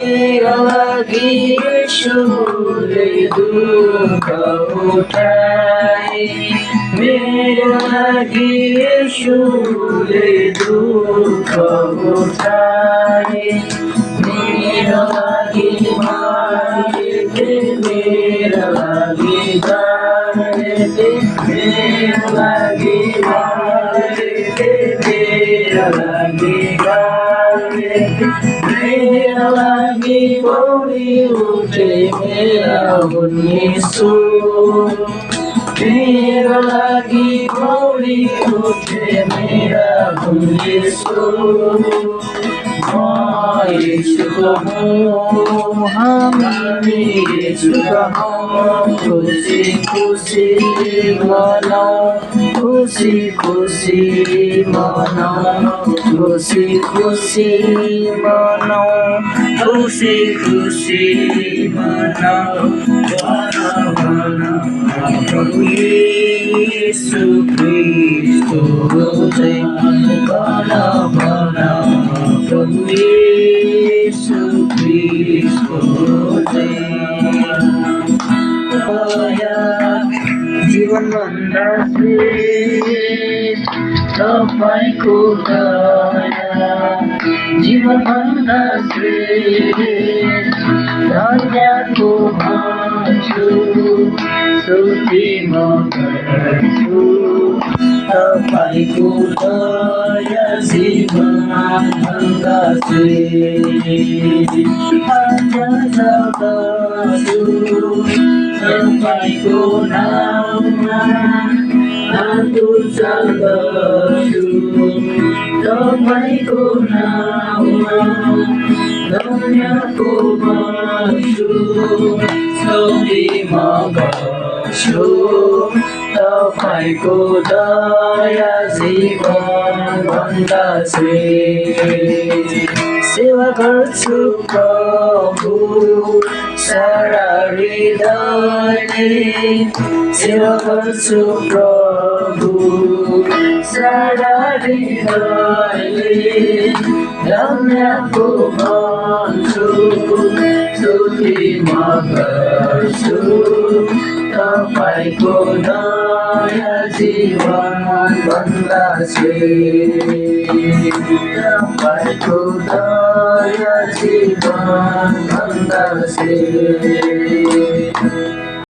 मेरा लागी यीशुले दुख उठाए मेरा लागी यीशुले दुख उठाए मेरा लागी मारे मेरा लागी गारे मेरा लागी मारे मेरा लागी गारे मेरा लागी पौड़ी उठे मेरा यीशु मेरा लागी पौड़ी उठे मेरा यीशु यीशु कहूँ हम यीशु कहूँ खुशी खुशी मनाओ खुशी खुशी मनाओ खुशी खुशी मनाओ खुशी खुशी मनाओ प्रभु यीशु क्रिस्तो जय बना प्रभु यीशु क्रिस्तो जय जीवन भन्दा श्रेष्ठ तपाईको दया जीवन भन्दा श्रेष्ठ धन्यको भन्छु स्तुति म गर्छु तपाईको दया जीवन भन्दा श्रेष्ठ तपाईँको नाममा आतुर चल्दछु तपाईँको नाममा धन्यको भन्छु स्तुति म गर्छु तपाईँको दया जीवन भन्दा श्रेष्ठ सेवा गर्छु प्रभु सारा हृदयले सेवा गर्छु प्रभु सारा हृदयले धन्यको भन्छु स्तुति म गर्छु तपाईँको दया जीवन भन्दा श्रेष्ठ तपाईँको दया जीवन भन्दा श्रेष्ठ